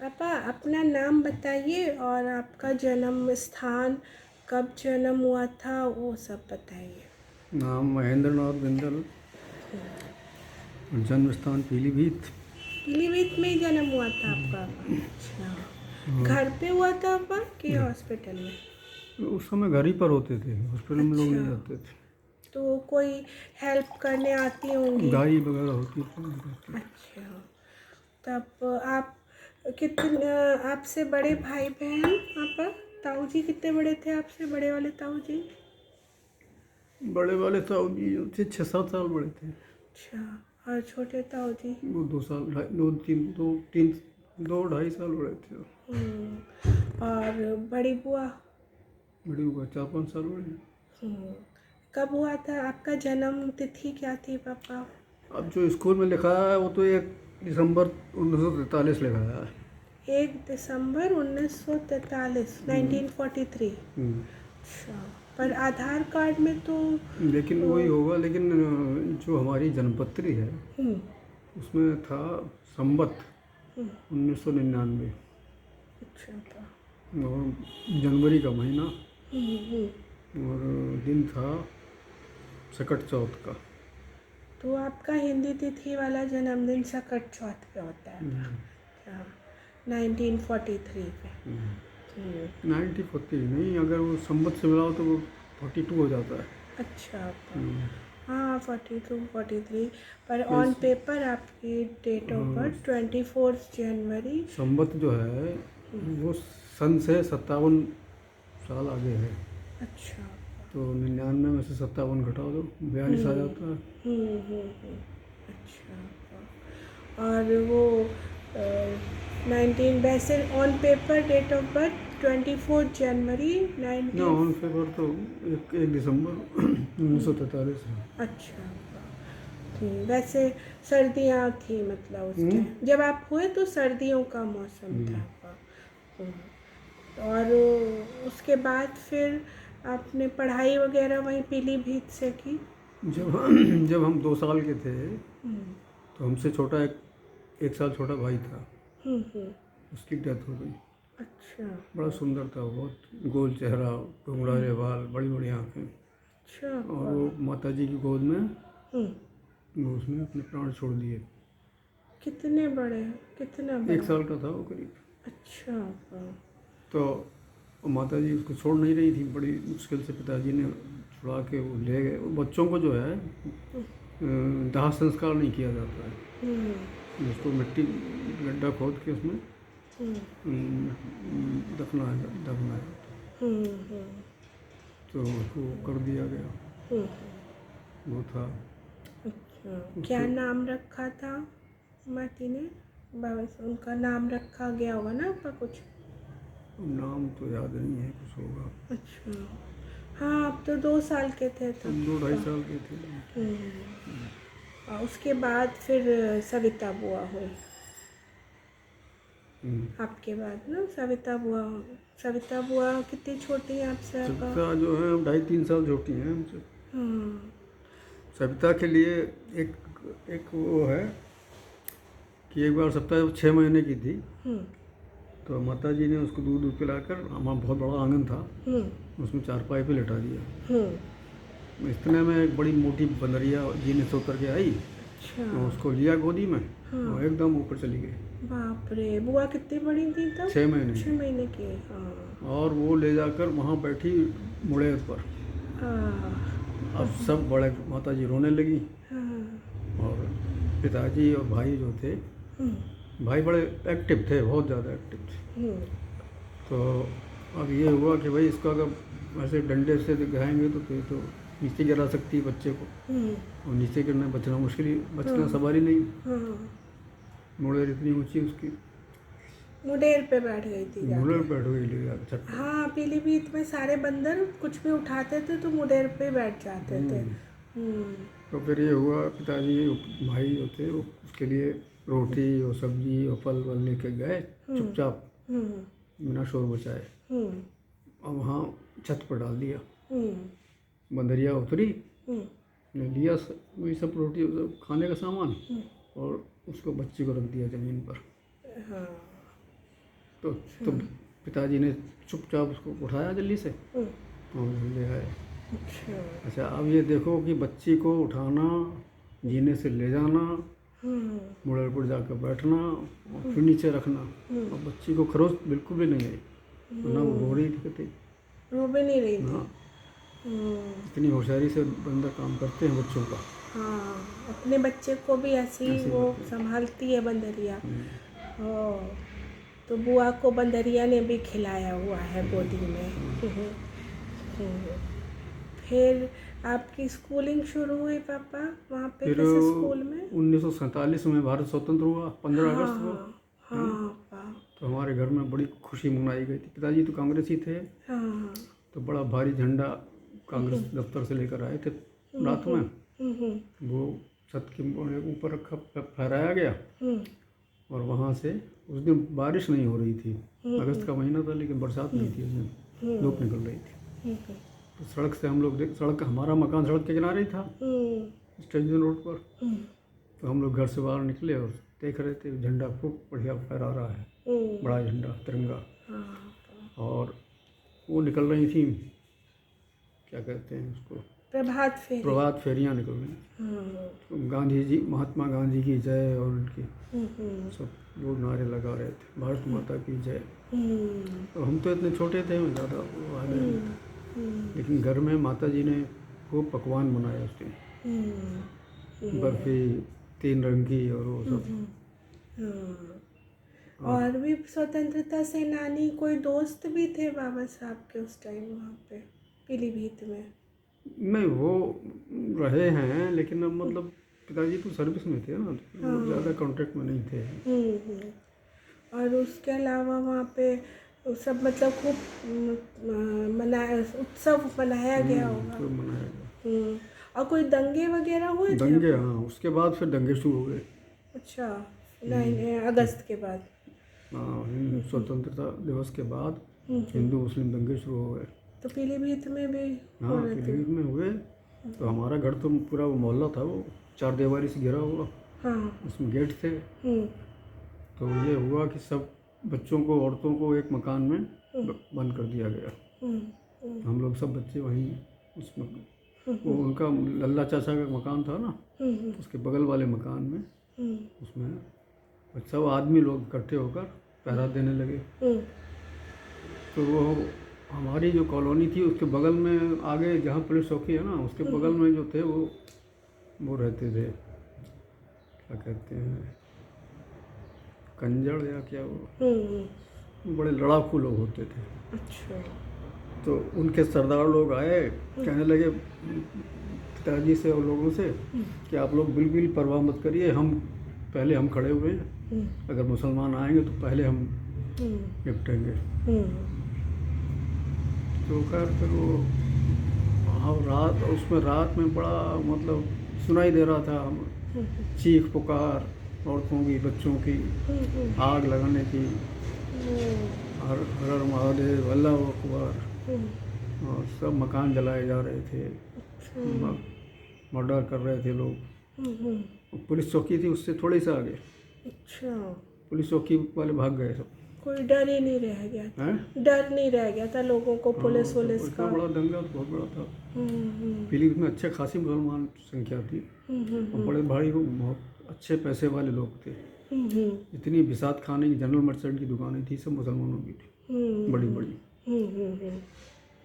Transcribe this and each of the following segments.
पापा अपना नाम बताइए और आपका जन्म स्थान, कब जन्म हुआ था, वो सब बताइए। नाम महेंद्र नाथ बिंदल, जन्म स्थान पीलीभीत। पीलीभीत में ही जन्म हुआ था आपका? अच्छा, घर पे हुआ था पापा कि हॉस्पिटल में? उस समय घर ही पर होते थे, हॉस्पिटल में लोग नहीं अच्छा, जाते थे। तो कोई हेल्प करने आती होंगी? गाड़ी वगैरह होती थी। अच्छा, तब आप कितने, आपसे बड़े भाई बहन पापा? ताऊ जी कितने बड़े थे आपसे, बड़े वाले ताऊ जी? बड़े वाले ताऊ जी थे 6-7 साल बड़े थे। अच्छा, और छोटे ताऊ जी? वो 2 साल, 2-2.5 साल बड़े थे। और बड़ी बुआ? बड़ी हुआ 4-5 साल बड़े। हम्म, कब हुआ था आपका जन्म, तिथि क्या थी पापा? अब जो स्कूल में लिखा है वो तो 1 दिसंबर 1943 लिखा है। 1 दिसंबर 1943, 1943। अच्छा, पर आधार कार्ड में तो लेकिन वही होगा, लेकिन जो हमारी जन्मपत्री है हम्म, उसमें था संवत 1999 अच्छा था। और जनवरी का महीना हम्म, और दिन था सकट चौथ का। तो आपका हिंदी तिथि वाला जन्मदिन सकट चौथ पे होता है? अच्छा, 1943 पे। 1940 नहीं, अगर वो संवत से मिलाओ तो वो 42 हो जाता है। अच्छा आपका, हाँ 42 43, पर तो ऑन इस पेपर आपकी डेट ऑफ बर्थ 24 जनवरी। संवत जो है वो सन से 57 साल आगे है। अच्छा, तो 99 में से 57 घटा दो, 42 आ जाता है। अच्छा, और वो 19, वैसे on paper date of birth 24 जनवरी ना 19। ऑन पेपर तो 1 दिसंबर 1943 है। अच्छा, वैसे सर्दियाँ थी मतलब उस टाइम जब आप हुए, तो सर्दियों का मौसम था। और उसके बाद फिर आपने पढ़ाई वगैरह वहीं पीलीभीत से की? जब हम 2 साल के थे तो हमसे छोटा 1 साल छोटा भाई था, उसकी डेथ हो गई। अच्छा, बड़ा सुंदर था, बहुत गोल चेहरा, घुंघराले बाल, बड़ी बड़ी आँखें। अच्छा। और वो माता जी की गोद में हम्म, वो उसने अपने प्राण छोड़ दिए। कितने बड़े, कितना 1 बड़ा? साल का था वो करीब। अच्छा, तो माता जी उसको छोड़ नहीं रही थी, बड़ी मुश्किल से पिताजी ने छुड़ा के वो ले गए। बच्चों को जो है दाह संस्कार नहीं किया जाता है, उसको मिट्टी गड्ढा खोद के उसमें दफनाया जाता है। तो उसको कर दिया गया, वो था। अच्छा, क्या उसके नाम रखा था माती ने, बाबा से उनका नाम रखा गया होगा ना आपका कुछ? नाम तो याद नहीं है, कुछ होगा। अच्छा, हाँ आप तो 2 साल के थे तब। हम 2-2.5 साल के थे। और उसके बाद फिर सविता बुआ हुई आपके बाद ना? सविता बुआ कितनी छोटी है आपसे आपका? सविता जो है 2.5-3 साल छोटी हैं हमसे। हाँ। सविता के लिए एक एक वो है कि एक बार सविता जब 6 महीने की थी तो माता जी ने उसको दूध दूध पिलाकर, हमारा बहुत बड़ा आंगन था, उसमें चारपाई पे लिटा दिया। इतने में एक बड़ी मोटी बंदरिया जीने से उतर के आई, अच्छा, तो उसको लिया गोदी में और एकदम ऊपर चली गई। बाप रे, बुआ कितनी बड़ी थी तब? 6 महीने 6 महीने की। हाँ। और वो ले जाकर वहाँ बैठी मुड़ेर पर। अब सब बड़े, माता जी रोने लगी और पिताजी और भाई जो थे, भाई बड़े एक्टिव थे, बहुत ज़्यादा एक्टिव थे। तो अब ये हुआ कि भाई इसको अगर ऐसे डंडे से दिखाएंगे तो नीचे गिरा सकती है बच्चे को, और नीचे गिरना बचना मुश्किल ही, बचना सवाल ही नहीं। मुड़ेर इतनी ऊंची उसकी, मुडेर पे बैठ गई थी मुड़ेर जाके। बैठ गई ले जाकर छत पर। हाँ, पीलीभीत में सारे बंदर कुछ भी उठाते थे तो मुडेर पे बैठ जाते थे। तो फिर ये हुआ, पिताजी भाई जो थे वो उसके लिए रोटी और सब्जी और फल वल लेके गए चुपचाप, बिना शोर मचाए, और वहाँ छत पर डाल दिया। बंदरिया उतरी, ने लिया वही सब रोटी, सब खाने का सामान, और उसको बच्ची को रख दिया ज़मीन पर। हाँ, तो पिताजी ने चुपचाप उसको उठाया जल्दी से और ले आए। अच्छा, अब ये देखो कि बच्ची को उठाना, जीने से ले जाना, मुड़े पर जाकर बैठना और फिर नीचे रखना, और बच्ची को खरोच बिल्कुल भी नहीं आई, ना वो रो रही थी कभी, रो भी नहीं रही थी। हाँ। इतनी होशियारी से बंदा काम करते हैं बच्चों का। हाँ, अपने बच्चे को भी ऐसे ही वो संभालती है बंदरिया। तो बुआ को बंदरिया ने भी खिलाया हुआ है गोदी में। फिर आपकी स्कूलिंग शुरू हुई पापा वहाँ पे फिर किस स्कूल में? 1947 में भारत स्वतंत्र हुआ 15 अगस्त को। हाँ पापा। तो हमारे घर में बड़ी खुशी मनाई गई थी। पिताजी तो कांग्रेसी थे, हाँ। तो बड़ा भारी झंडा कांग्रेस दफ्तर से लेकर आए थे रात में। वो छत के ऊपर रखा, फहराया गया, और वहाँ से उस दिन बारिश नहीं हो रही थी, अगस्त का महीना था, लेकिन बरसात नहीं थी उस दिन, धूप निकल रही थी। तो सड़क से हम लोग सड़क, हमारा मकान सड़क के किनारे ही था, स्टेशन रोड पर। तो हम लोग घर से बाहर निकले और देख रहे थे झंडा खूब बढ़िया फहरा रहा है, बड़ा झंडा तिरंगा। और वो निकल रही थी, क्या कहते हैं उसको, प्रभात फेरियाँ निकल रही। गांधी जी, महात्मा गांधी की जय, और उनकी सब लोग नारे लगा रहे थे, भारत माता की जय। तो हम तो इतने छोटे थे, ज़्यादा आगे नहीं, लेकिन घर में माता जी ने खूब पकवान बनाए उस दिन, बर्फी 3 रंग की और वो सब। और भी स्वतंत्रता सेनानी कोई दोस्त भी थे बाबा साहब के उस टाइम वहाँ पे पीलीभीत में? नहीं, वो रहे हैं, लेकिन अब मतलब पिताजी तो सर्विस में थे ना, तो ज़्यादा कॉन्टेक्ट में नहीं थे। और उसके अलावा वहाँ पे सब मतलब खूब मनाया, उत्सव मनाया गया होगा। तो मनाया गया। और कोई दंगे वगैरह हुए थे? दंगे, हाँ, उसके बाद फिर दंगे शुरू हो गए। अच्छा, 9 अगस्त के बाद? हाँ, स्वतंत्रता दिवस के बाद हिंदू मुस्लिम दंगे शुरू हो गए। तो पीलीभीत में भी? हाँ, पीलीभीत में हुए। तो हमारा घर तो पूरा वो मोहल्ला था, वो 4 दीवारी से घिरा हुआ, उसमें गेट थे। तो ये हुआ कि सब बच्चों को, औरतों को एक मकान में बंद कर दिया गया। हम लोग सब बच्चे वहीं उसमें, वो उनका लल्ला चाचा का मकान था ना, उसके बगल वाले मकान में, उसमें सब आदमी लोग इकट्ठे होकर पहरा देने लगे। तो वो हमारी जो कॉलोनी थी उसके बगल में, आगे जहाँ पुलिस चौकी है ना, उसके बगल में जो थे वो रहते थे, क्या कहते हैं, कंजड़ या क्या, वो बड़े लड़ाकू लोग होते थे। अच्छा। तो उनके सरदार लोग आए, कहने लगे पिताजी से और लोगों से कि आप लोग बिल्कुल परवाह मत करिए, हम खड़े हुए हैं, अगर मुसलमान आएंगे तो पहले हम निपटेंगे। तो खैर फिर वो, हाँ, रात में बड़ा मतलब सुनाई दे रहा था चीख पुकार औरतों की, बच्चों की, आग लगाने की, हर हर महादेव, अल्लाह अकबर, और सब मकान जलाए जा रहे थे, मर्डर कर रहे थे लोग। पुलिस चौकी थी उससे थोड़ी सा आगे। अच्छा। पुलिस चौकी वाले भाग गए सब, कोई डर ही नहीं रह गया था। डर नहीं रह गया था लोगों को पुलिस का। बड़ा दंगा तो बहुत बड़ा था। पीलीभीत में अच्छे खासी मुसलमान संख्या थी, और बड़े भारी, बहुत अच्छे पैसे वाले लोग थे। इतनी बिसात खाने की, जनरल मर्चेंट की दुकानें थी, सब मुसलमानों की थी, बड़ी बड़ी।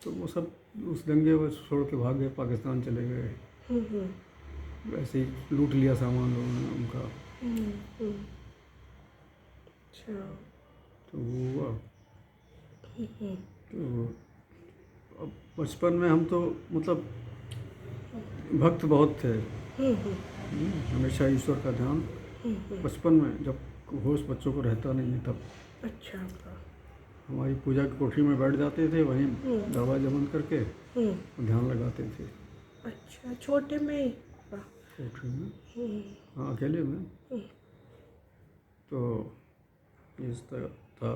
तो वो सब उस दंगे में छोड़ के भाग गए, पाकिस्तान चले गए। वैसे ही लूट लिया सामान लोगों ने उनका। तो वो हुआ। तो अब बचपन में हम तो मतलब भक्त बहुत थे, हमेशा ईश्वर का ध्यान। बचपन में जब होश बच्चों को रहता नहीं है तब। अच्छा। हमारी पूजा की कोठरी में बैठ जाते थे, वहीं दरवाजा बंद करके ध्यान लगाते थे। अच्छा, छोटे में ही? कोठरी में, हाँ, अकेले में। तो इस तरह था।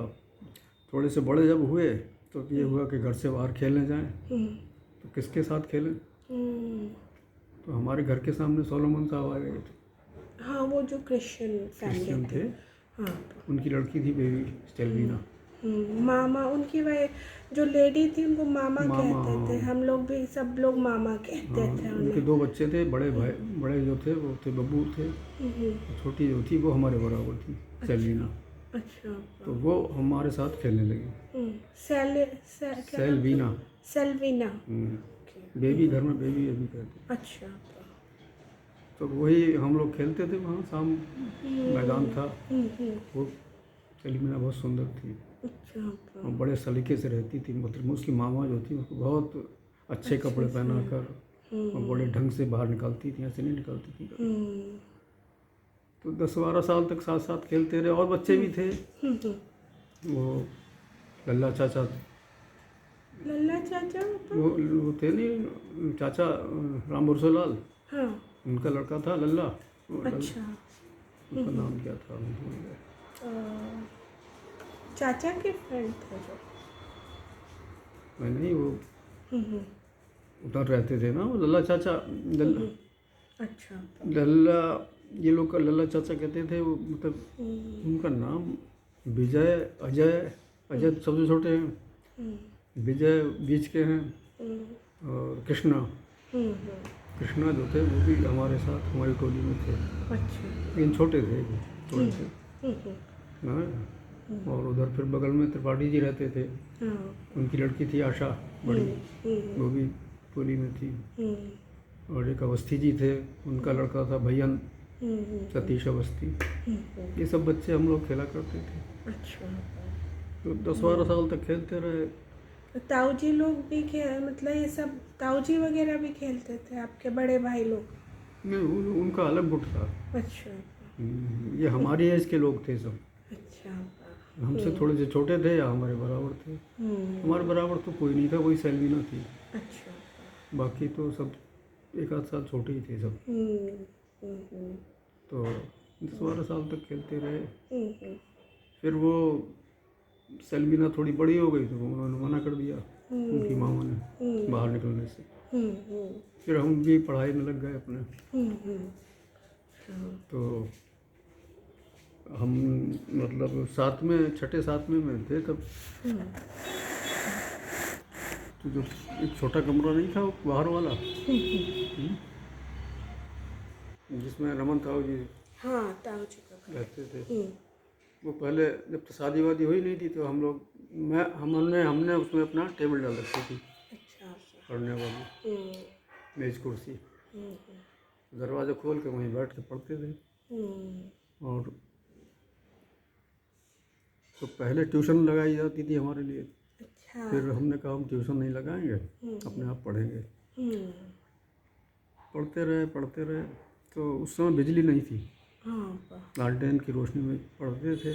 थोड़े से बड़े जब हुए तो ये हुआ कि घर से बाहर खेलने जाएं, तो किसके साथ खेलें? तो हमारे घर के सामने सोलोमन साहब आ गए थे। हाँ, वो जो क्रिश्चियन थे। हाँ, उनकी लड़की थी बेबी स्टेलवीना। मामा उनकी वह जो लेडी थी उनको मामा मामा, कहते थे, हाँ। हम लोग भी सब लोग मामा कहते हाँ, थे उनके उन्हें। 2 बच्चे थे, बड़े भाई, बड़े जो थे वो थे बब्बू थे, छोटी जो थी वो हमारे बराबर थी, सेलिना। अच्छा। तो वो हमारे साथ खेलने लगी। क्या नाम था? सेल्वीना। सेल्वीना। बेबी, घर में बेबी अभी कहते। अच्छा। तो वही हम लोग खेलते थे वहाँ, शाम मैदान था। वो सेलिना बहुत सुंदर थी अच्छा। और बड़े सलीके से रहती थी। मतलब उसकी मामा जो थी उसको बहुत अच्छे कपड़े पहनाकर और बड़े ढंग से बाहर निकालती थी, ऐसे नहीं निकालती थी। तो 10-12 साल तक साथ साथ खेलते रहे। और बच्चे भी थे, वो लल्ला चाचा, लल्ला चाचा वो थे नहीं चाचा, राम बुरसोलाल, हाँ। उनका लड़का था लल्ला। अच्छा। उसका नाम क्या था, मैं भूल गया। चाचा के फ्रेंड थे जो। नहीं, वो उधर रहते थे ना, वो लल्ला चाचा, लल्ला। अच्छा। लल्ला, ये लोग का लल्ला चाचा कहते थे। वो मतलब उनका नाम विजय, अजय तो सबसे छोटे हैं, विजय बीच के हैं, और कृष्णा जो थे वो भी हमारे साथ हमारी टोली में थे। अच्छा। लेकिन छोटे थे वो, थोड़े से। हाँ, और उधर फिर बगल में त्रिपाठी जी रहते थे, उनकी लड़की थी आशा बड़ी, वो भी टोली में थी। और एक अवस्थी जी थे, उनका लड़का था भैयन, सतीश अवस्थी। ये सब बच्चे हम लोग खेला करते थे। अच्छा। तो 10-12 साल तक खेलते रहे। ताऊ जी लोग भी मतलब ये सब ताऊ जी वगैरह भी खेलते थे, आपके बड़े भाई लोग? नहीं, उनका अलग गुट था। अच्छा। ये हमारी एज के लोग थे सब। अच्छा। हमसे थोड़े से छोटे थे या हमारे बराबर थे। हमारे बराबर तो कोई नहीं था, वही सेल्वीना थी। अच्छा। बाकी तो सब 1-8 साल छोटे ही थे सब। तो 10-12 साल तक खेलते रहे। फिर वो सेल्वीना थोड़ी बड़ी हो गई तो उन्होंने मना कर दिया, उनकी मामा ने, बाहर निकलने से। फिर हम भी पढ़ाई में लग गए अपने। तो हम मतलब 6ठे 7वें में थे तब। तो जो एक छोटा कमरा नहीं था वो बाहर वाला, जिसमें रमन ताऊ जी हाँ, ताऊ जी का रहते थे, वो पहले जब तो शादी वादी हुई नहीं थी तो हम लोग हमने उसमें अपना टेबल डाल रखी थी। अच्छा। पढ़ने वाली मेज कुर्सी, दरवाज़ा खोल के वहीं बैठ के पढ़ते थे। और तो पहले ट्यूशन लगाई जाती थी हमारे लिए। अच्छा। फिर हमने कहा हम ट्यूशन नहीं लगाएंगे, अपने आप पढ़ेंगे। पढ़ते रहे। तो उस समय बिजली नहीं थी, लालटेन की रोशनी में पढ़ते थे।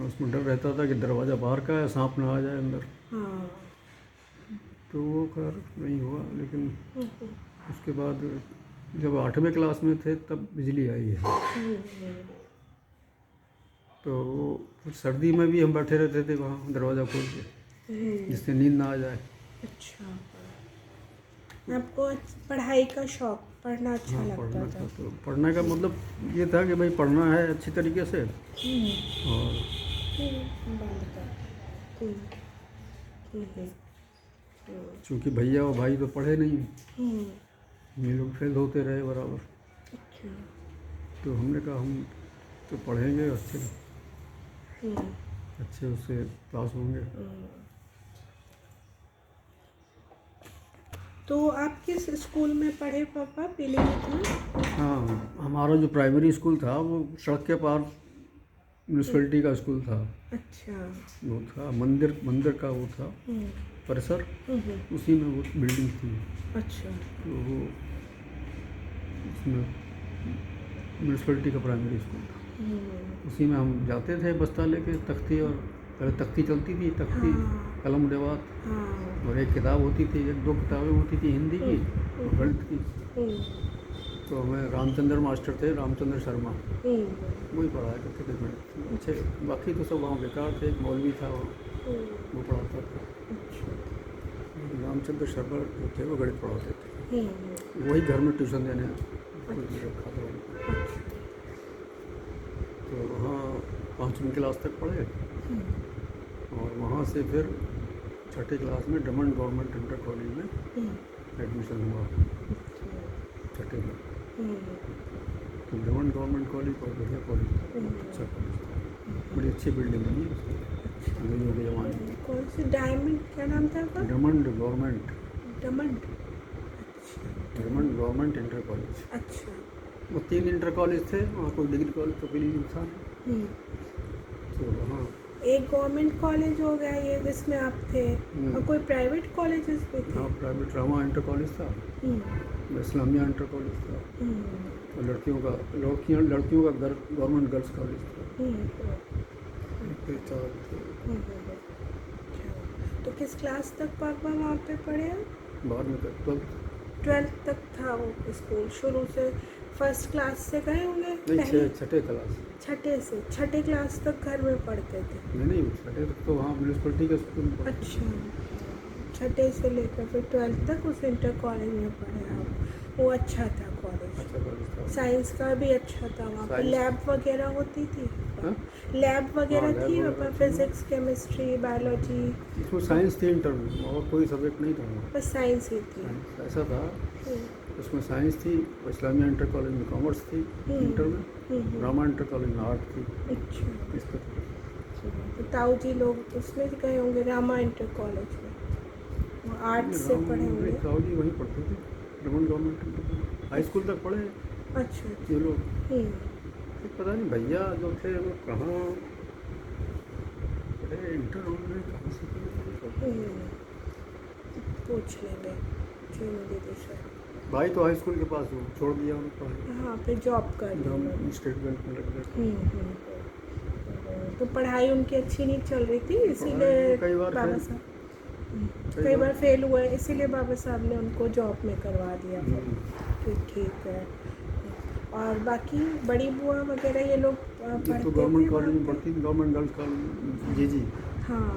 उसमें डर रहता था कि दरवाज़ा बाहर का है, सांप ना आ जाए अंदर। तो वो खैर नहीं हुआ। लेकिन उसके बाद जब 8वें क्लास में थे तब बिजली आई है। तो फिर सर्दी में भी हम बैठे रहते थे वहाँ दरवाज़ा खोल के, जिससे नींद ना आ जाए। अच्छा। आपको पढ़ाई का शौक, पढ़ना अच्छा हाँ, लगता पढ़ना था? था। तो पढ़ने का मतलब ये था कि भाई पढ़ना है अच्छी तरीके से। और बंद कर। चूँकि भैया और भाई तो पढ़े नहीं, ये लोग फेल होते रहे बराबर। अच्छा। तो हमने कहा हम तो पढ़ेंगे, अच्छे उससे पास होंगे। तो आप किस स्कूल में पढ़े पापा, पीलीभीत में? हाँ, हमारा जो प्राइमरी स्कूल था वो सड़क के पार म्यूनसिपैलिटी का स्कूल था। अच्छा। वो था मंदिर का वो था परिसर, उसी में वो बिल्डिंग थी। अच्छा। तो वो उसमें म्यूनसिपैलिटी का प्राइमरी स्कूल था। उसी में हम जाते थे बस्ता लेके, तख्ती, और पहले तख्ती चलती थी, तख्ती, कलम देवात, और एक किताब होती थी, 1-2 किताबें होती थी हिंदी की और गणित की। तो हमें रामचंद्र मास्टर थे, रामचंद्र शर्मा, वही पढ़ाया करते थे गणित अच्छे। बाकी तो सब वहाँ बेकार थे। एक मौलवी था वो पढ़ाता था। रामचंद्र शर्मा जो थे वो गणित पढ़ाते थे, वही घर में ट्यूशन देने रखा था। तो वहाँ 5वीं क्लास तक पढ़े और वहाँ से फिर 6ठी क्लास में डमन गवर्नमेंट इंटर कॉलेज में एडमिशन हुआ 6ठी में। तो डमन गवर्नमेंट कॉलेज बहुत बढ़िया कॉलेज था, बहुत अच्छा कॉलेज था, बड़ी अच्छी बिल्डिंग बनी है अंग्रेजों के ज़माने में। कौन सी डायमंड, क्या नाम था आपका? Demon government, demon. Demon government inter college. अच्छा। वो 3 इंटर कॉलेज थे, वहाँ कोई डिग्री कॉलेज तो कोई नहीं था। तो वहाँ एक गवर्नमेंट कॉलेज हो गया ये जिसमें आप थे, और कोई प्राइवेट कॉलेजेस भी थे? हाँ, प्राइवेट रामा इंटर कॉलेज था, इस्लामिया इंटर कॉलेज था, और लड़कियों का गवर्नमेंट गर्ल्स कॉलेज था। फिर 4 थे। तो किस क्लास तक पापा वहाँ पे पढ़े हैं? 12वीं तक, 12th तक था वो स्कूल, शुरू से फर्स्ट क्लास से गए होंगे? नहीं, 6ठे क्लास। छठे क्लास तक घर में पढ़ते थे? नहीं, 6ठे तक तो वहाँ म्यूनसिपलिटी के स्कूल में पढ़ते थे। अच्छा, छठे से लेकर फिर 12th तक उस इंटर कॉलेज में पढ़े आप। वो अच्छा था कॉलेज? अच्छा कॉलेज था। साइंस का भी अच्छा था वहाँ पे? लैब वगैरह होती थी? हाँ? लैब वगैरह हाँ, थी लैब वहाँ पर? वगैरह थी। Physics, chemistry, biology? इसमें साइंस थी इंटर में, और कोई सब्जेक्ट नहीं था वहाँ। बस साइंस ही थी? ऐसा था, उसमें साइंस थी, इस्लामिया इंटर कॉलेज में कॉमर्स थी इंटर में, रामा इंटर कॉलेज में आर्ट थी। अच्छा। इस तरह। तो ताऊ जी लोग उसमें गए होंगे रामा इंटर कॉलेज में, वो आर्ट्स से पढ़े होंगे? ताऊ जी वहीं पढ़ते थे, demon government inter college, high school तक पढ़े अच्छा। ये लोग। फिर पता नहीं भैया जो थे वो कहाँ पढ़े, इंटर उन्होंने कहाँ से किया। पूछ लेंगे चीनू दीदी से। भाई तो हाई स्कूल के पास वो छोड़ दिया उन्होंने, हाँ, फिर जॉब कर ली उन्होंने। स्टेट बैंक में लग गए। तो पढ़ाई उनकी अच्छी नहीं चल रही थी, इसीलिए कई बार बाबा फेल- साहब कई बार फेल हुए, इसीलिए बाबा साहब ने उनको जॉब में करवा दिया कि ठीक है। और बाकी बड़ी बुआ वगैरह ये लोग पढ़ते तो गवर्नमेंट थे कॉलेज में वहाँ पे? पढ़ती थी, गवर्नमेंट गर्ल्स कॉलेज जी। हाँ,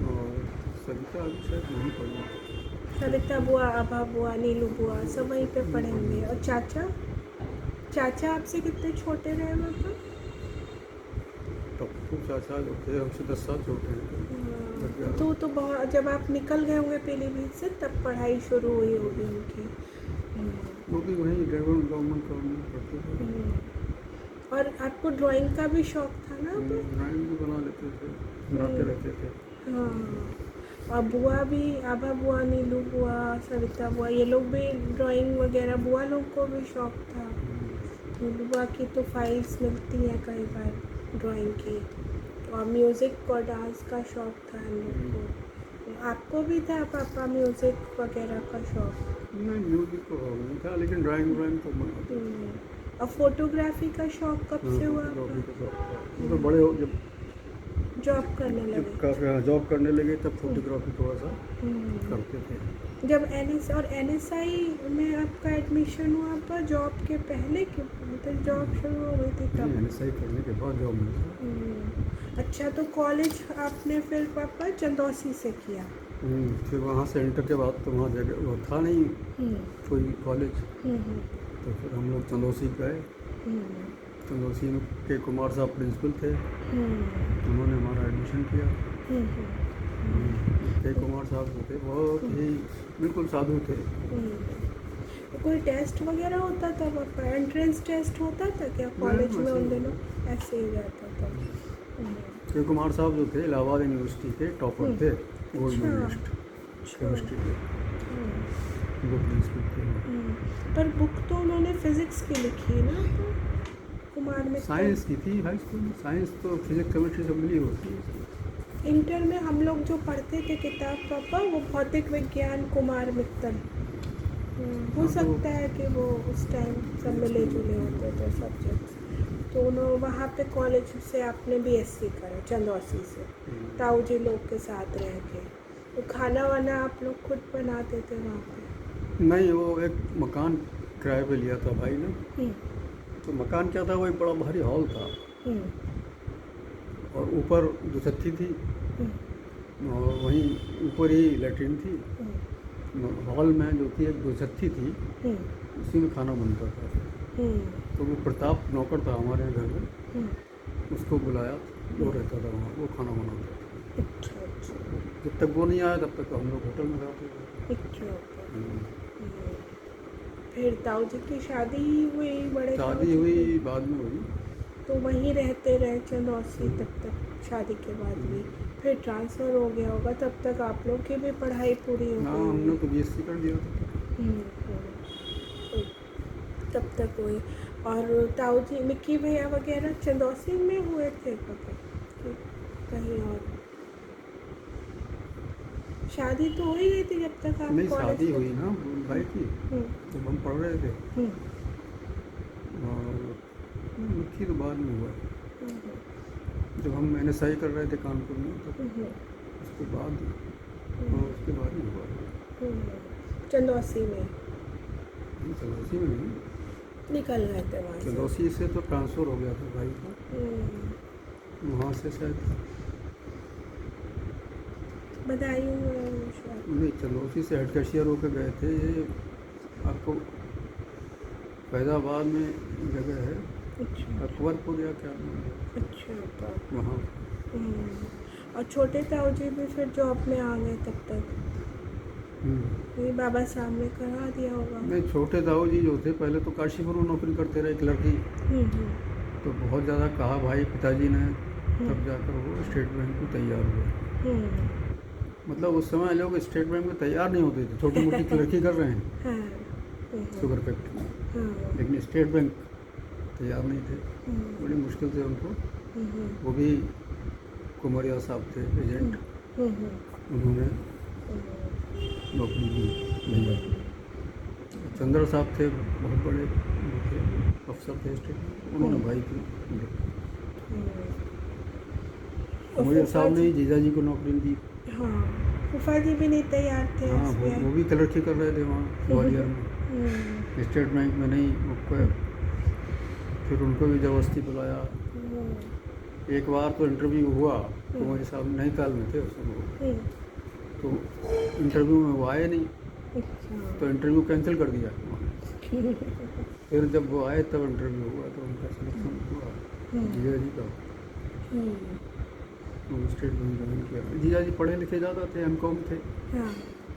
और सविता शायद नहीं पढ़ी। सविता बुआ, आभा बुआ, नीलू बुआ सब वहीं पे पढ़े होंगे। और चाचा आपसे कितने छोटे रहे वहाँ पर? पप्पू चाचा जो थे हमसे 10 साल छोटे हैं। तो बहुत, जब आप निकल गए होंगे पीलीभीत से तब पढ़ाई शुरू हुई होगी उनकी। वो भी वहीं गवर्नमेंट कॉलेज में पढ़ते थे। और आपको ड्राइंग का भी शौक था ना? ड्राइंग भी बना लेते थे, बनाते रहते थे। हाँ। और बुआ भी, आभा बुआ, नीलू बुआ, सविता बुआ, ये लोग भी ड्राइंग वगैरह, बुआ लोग को भी शौक था। नीलू बुआ की तो फाइल्स मिलती हैं कई बार ड्राइंग की। और म्यूज़िक और डांस का शौक था इन लोग को। आपको भी था पापा म्यूज़िक वगैरह का शौक? नहीं, म्यूजिक तो नहीं था, लेकिन ड्राइंग तो बनाते थे। और फोटोग्राफी का शौक कब से हुआ? फोटोग्राफी का शौक था। वो तो बड़े हो जब जॉब करने लगे? जॉब करने लगे तब फोटोग्राफी थोड़ा सा करते थे। जब NSI में आपका एडमिशन हुआ पर जॉब के पहले के मतलब जॉब शुरू हो गई थी तब? NSI करने के बाद जॉब मिली। अच्छा, तो कॉलेज आपने फिर पापा चंदौसी से किया? फिर वहाँ से इंटर के बाद तो वहाँ जगह वो था नहीं कोई कॉलेज, तो फिर हम लोग चंदौसी गए। चंदौसी में के कुमार साहब प्रिंसिपल थे, उन्होंने हमारा एडमिशन किया। के कुमार साहब जो थे बहुत ही बिल्कुल साधु थे। कोई टेस्ट वगैरह होता था पापा? एंट्रेंस टेस्ट होता था क्या कॉलेज में उन दिनों? ऐसे ही रहता था? के कुमार साहब जो थे इलाहाबाद यूनिवर्सिटी के टॉपर थे, गोल्ड मेडलिस्ट केमिस्ट्री के, वो प्रिंसिपल थे। पर बुक तो उन्होंने फिजिक्स की लिखी ना तो कुमार में? साइंस की थी हाई स्कूल में, साइंस तो फिजिक्स केमिस्ट्री सब मिली होती है। इंटर में हम लोग जो पढ़ते थे किताब पापा, वो भौतिक विज्ञान कुमार मित्तल। हो सकता है कि वो उस टाइम सब मिले जुले होते थे सब्जेक्ट्स। तो उन्होंने वहाँ पे कॉलेज से आपने BSc करा चंदौसी से, ताऊ जी लोग के साथ रह के। तो खाना वाना आप लोग खुद बनाते थे वहाँ पे? नहीं, वो एक मकान किराए पे लिया था भाई ने। तो मकान क्या था, वो एक बड़ा भारी हॉल था और ऊपर 2 छत्ती थी और वहीं ऊपर ही लैट्रिन थी। हॉल में जो थी एक 2 छत्ती थी, उसी में खाना बनता था। तो वो प्रताप नौकर था हमारे घर में, उसको बुलाया वो रहता था वहाँ, वो खाना बनाता था। अच्छा अच्छा जब तक वो नहीं आया तब तक हम लोग होटल में रहते थे। अच्छा। हम्म। फिर ताऊ जी की शादी हुई बड़े ताऊ शादी जी की? हुई बाद में हुई। तो वहीं रहते रहे चंदौसी तब तक, शादी के बाद भी? फिर ट्रांसफ़र हो गया होगा, तब तक आप लोग की भी पढ़ाई पूरी हो हाँ, गई हमने होगी? तो BSc कर दिया था। तो तब तक हुई। और ताऊ जी मिक्की भैया वगैरह चंदौसी में हुए थे पापा कि कहीं और? शादी तो हो ही गई थी जब तक आप नहीं, कॉलेज शादी में हुई थे? ना भाई की, हम्म, जब हम पढ़ रहे थे। हम्म, और मुखी तो बाद में हुआ, हम्म, जब हम NSI कर रहे थे कानपुर में, तब हम्म, उसके बाद, हाँ उसके बाद ही हुआ। चंदौसी में नहीं, चंदौसी में नहीं, निकल गए थे वहाँ से? चंदौसी से तो ट्रांसफ़र हो गया था भाई का, हम्म, वहाँ से शायद। बदायूं में शायद? नहीं, चंदौसी से हेड कैशियर होकर गए थे। ये आपको फैज़ाबाद में जगह है, अच्छा अकबरपुर या क्या नाम है, अच्छा तो वहाँ। और छोटे ताऊ जी भी फिर जॉब में आ गए तब तक? ये बाबा साहब ने करा दिया होगा? नहीं, छोटे ताऊ जी जो थे पहले तो काशीपुर में नौकरी करते रहे, क्लर्क की। हम्म, तो बहुत ज़्यादा कहा भाई पिताजी ने, तब जाकर वो स्टेट बैंक में तैयार हुए। हम्म, मतलब उस समय लोग स्टेट बैंक में तैयार नहीं होते थे, छोटी मोटी क्लर्की कर रहे हैं हाँ, शुगर फैक्ट्री में, हाँ, लेकिन स्टेट बैंक तैयार नहीं थे। बड़ी मुश्किल से उनको, वो भी कुमरिया साहब थे एजेंट, उन्होंने नौकरी दी भैया को। चंद्र साहब थे, बहुत बड़े वो थे, अफसर थे स्टेट में, उन्होंने भाई की कुमरिया साहब ने ही जीजा जी को नौकरी दी। हाँ, फूफा जी भी नहीं तैयार थे? हाँ, वो भी क्लर्की कर रहे थे वहाँ ग्वालियर में, स्टेट बैंक में नहीं। उनको फिर उनको भी ज़बरदस्ती बुलाया। एक बार तो इंटरव्यू हुआ, कुमारी साहब नैनीताल में थे उस समय, तो इंटरव्यू में वो आए नहीं, तो इंटरव्यू कैंसिल कर दिया। फिर जब वो आए तब इंटरव्यू हुआ, तो उनका सिलेक्शन हुआ जीजा जी का। वो स्टेट बैंक ज्वाइन किया। जीजा जी पढ़े लिखे ज़्यादा थे, MCOM थे,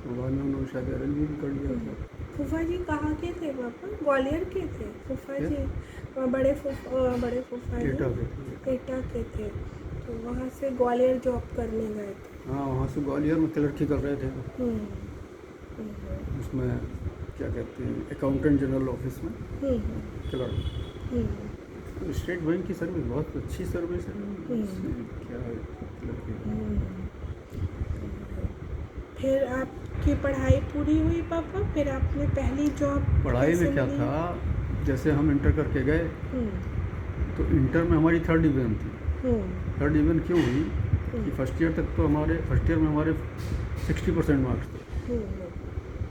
तो बाद में उन्होंने शायद LLB भी कर लिया था। फूफा जी कहाँ के थे पापा? ग्वालियर के थे फूफा जी? बड़े फूफा जी एटा के थे। एटा के थे, तो वहाँ से ग्वालियर जॉब करने गए थे? हाँ, वहाँ से ग्वालियर में क्लर्की कर रहे थे, उसमें क्या कहते हैं, अकाउंटेंट जनरल ऑफिस में क्लर्क। स्टेट बैंक की सर्विस बहुत अच्छी सर्विस है, क्या है क्लर्की। फिर आपकी पढ़ाई पूरी हुई पापा? फिर आपने पहली जॉब पढ़ाई में क्या था, जैसे हम इंटर करके गए, तो इंटर में हमारी 3rd डिवीज़न थी। 3rd डिवीज़न क्यों हुई कि फर्स्ट ईयर तक तो फर्स्ट ईयर में हमारे 60% मार्क्स थे,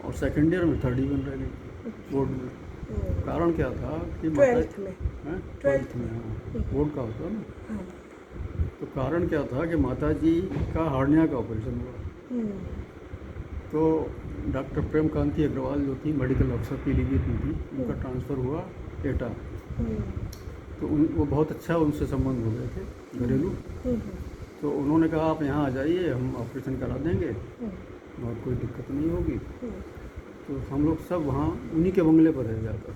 और सेकेंड ईयर में 3rd डिवीज़न रह गई बोर्ड में। कारण क्या था कि 12th में? 12th में, हाँ, बोर्ड का होता ना। तो कारण क्या था कि माता जी का हार्निया का ऑपरेशन हुआ, तो डॉक्टर प्रेम कांति अग्रवाल जो थी मेडिकल अफसर पीलीभीत में थी, उनका ट्रांसफ़र हुआ एटा। तो वो बहुत अच्छा उनसे संबंध हो गए थे घरेलू। तो उन्होंने कहा आप यहाँ आ जाइए, हम ऑपरेशन करा देंगे और कोई दिक्कत नहीं होगी। तो हम लोग सब वहाँ उन्हीं के बंगले पर रह जाकर।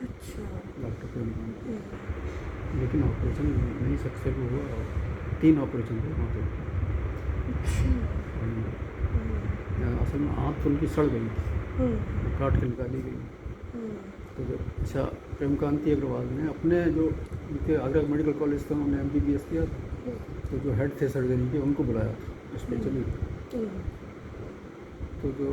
अच्छा। डॉक्टर प्रेम कांति, लेकिन ऑपरेशन नहीं सक्सेसफुल हुआ, और 3 ऑपरेशन हुए वहाँ पे। असल में आँख तो उनकी सड़ गई थी, काट के निकाली गई। तो जब अच्छा प्रेम कांति अग्रवाल ने अपने जो उनके आगरा मेडिकल कॉलेज था, उन्होंने MBBS किया था, तो जो हेड थे सर्जरी के उनको बुलाया था स्पेशली। तो जो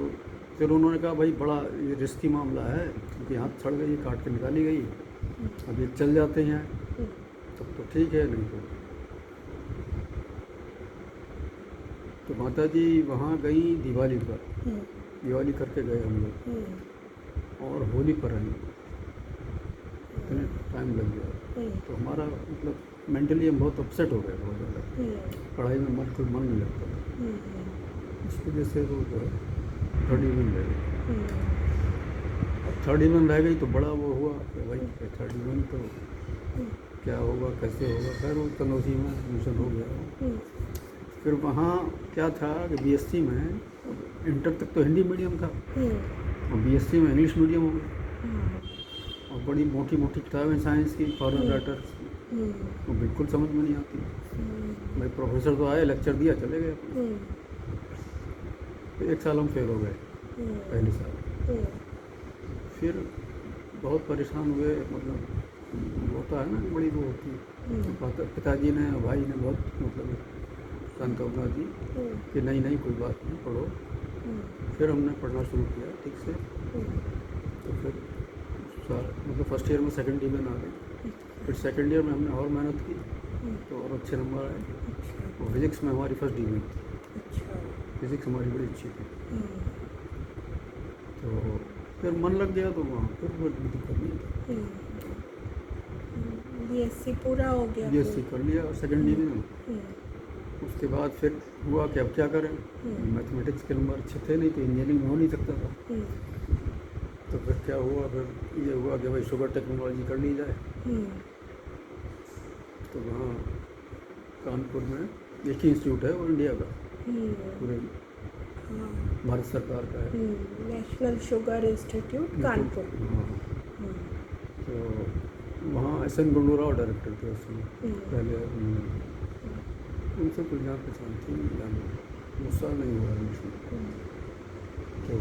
फिर उन्होंने कहा भाई बड़ा ये रिस्की मामला है, क्योंकि हाथ सड़ गई, काट के निकाली गई, अब ये चल जाते हैं तब तो ठीक है, नहीं तो माता जी वहाँ गई दिवाली पर, दिवाली करके गए हम लोग, और होली पर आई, इतने टाइम लग गया। तो हमारा मतलब मेंटली हम बहुत अपसेट हो गए, बहुत ज़्यादा पढ़ाई में बिल्कुल मन नहीं लगता था। इस वजह से वो जो है 3rd डिवीज़न रह गई। अब 3rd डिवीज़न रह गई तो बड़ा वो हुआ कि भाई 3rd डिवीज़न तो क्या होगा कैसे होगा, खैर वो तनौसी में एडमिशन हो गया। हम्म, फिर वहाँ क्या था कि बीएससी में इंटर तक तो हिंदी मीडियम था हम्म, और बीएससी में इंग्लिश मीडियम हो गया। हाँ, और बड़ी मोटी मोटी किताबें साइंस की, फॉरेन राइटर, हम्म, वो बिल्कुल समझ में नहीं आती। हम्म, भाई प्रोफेसर तो आए, लेक्चर दिया, चले गए। हम्म, तो 1 साल हम फेल हो गए हम्म, पहले साल। हम्म, फिर बहुत परेशान हुए, मतलब होता है ना, बड़ी वो होती है। तो पिताजी ने, भाई ने बहुत मतलब सांत्वना दी हम्म, कि नहीं नहीं कोई बात नहीं, पढ़ो। हम्म, फिर हमने पढ़ना शुरू किया ठीक से। हम्म, तो फिर मतलब फर्स्ट ईयर में सेकंड डिवीजन आ गई। फिर सेकंड ईयर में हमने और मेहनत की तो और अच्छे नंबर आए। अच्छा, और फिज़िक्स में हमारी फर्स्ट डिवीजन थी, अच्छा, फिज़िक्स हमारी बड़ी अच्छी थी। हम्म, तो फिर मन लग गया तो वहाँ फिर कोई दिक्कत नहीं थी। बीएससी पूरा हो गया बीएससी फिर। कर लिया और सेकंड डिवीजन। हम्म, उसके बाद फिर हुआ कि अब क्या करें, मैथमेटिक्स के नंबर अच्छे थे नहीं तो इंजीनियरिंग में हो नहीं सकता था। हम्म, तो फिर क्या हुआ, फिर ये हुआ कि भाई शुगर टेक्नोलॉजी कर ली जाए। हम्म, तो वहाँ कानपुर में एक ही इंस्टीट्यूट है वो इंडिया का, हम्म, पूरे हाँ, भारत सरकार का है। National sugar institute Kanpur. हाँ। हम्म, तो वहाँ एस.एन. गुंडू राव डायरेक्टर थे उस समय। पहले उनसे कुछ जान पहचान थी, गुस्सा नहीं हुआ एडमिशन। तो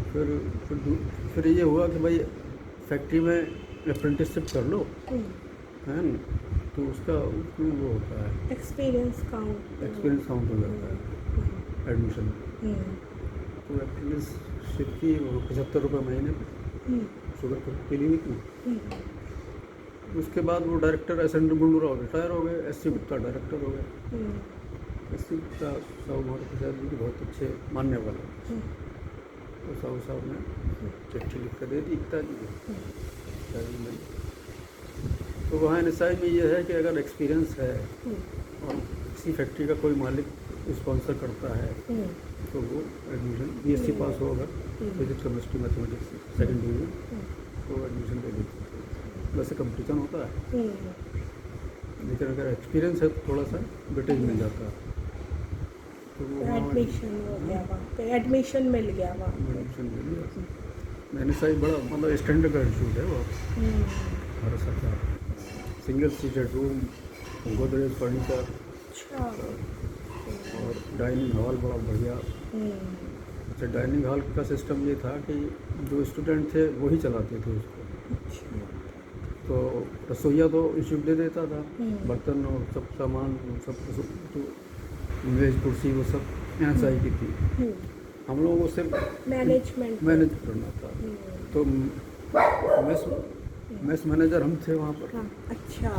फिर ये हुआ कि भाई फैक्ट्री में अप्रेंटिसशिप कर लो, है ना, तो उसमें वो होता है एक्सपीरियंस काउंट। एक्सपीरियंस काउंट हो जाता है एडमिशन में। तो अप्रेंटिसशिप की 75 रुपये महीने शुगर क्लिनिक में। उसके बाद वो director SN. Gundu Rao retire हो गए, एस.सी. गुप्ता डायरेक्टर हो गए। एस.सी. गुप्ता साहू हमारे प्रसाद जी के बहुत अच्छे मानने वाले। तो साहू साहब ने चिट्ठी लिख कर दे दी पिताजी को। तो वहाँ एनएसआई में ये है कि अगर एक्सपीरियंस है और किसी फैक्ट्री का कोई मालिक स्पॉन्सर करता है तो वो एडमिशन बीएससी पास हो अगर physics chemistry mathematics second division तो एडमिशन दे देते हैं। वैसे कंपटीशन होता है, लेकिन अगर एक्सपीरियंस है तो थोड़ा सा वेटेज मिल जाता है। तो वो एडमिशन हो गया वहाँ पे, एडमिशन मिल गया वहाँ पे। एडमिशन मिल गया। एनएसआई बड़ा मतलब स्टैंडर्ड का इंस्टीट्यूट है वो, भारत सरकार, single seated room, Godrej furniture अच्छा। और डाइनिंग हॉल बड़ा बढ़िया। अच्छा, डाइनिंग हॉल का सिस्टम ये था कि जो स्टूडेंट थे वही चलाते थे उसको। अच्छा। तो रसोईया तो इंस्टीट्यूट दे देता था, बर्तन और सब सामान सब तो मेज कुर्सी वो सब एनएसआई की थी। हम लोगों को सिर्फ मैनेज करना था। तो मेस मैनेजर हम थे वहाँ पर। हाँ, अच्छा।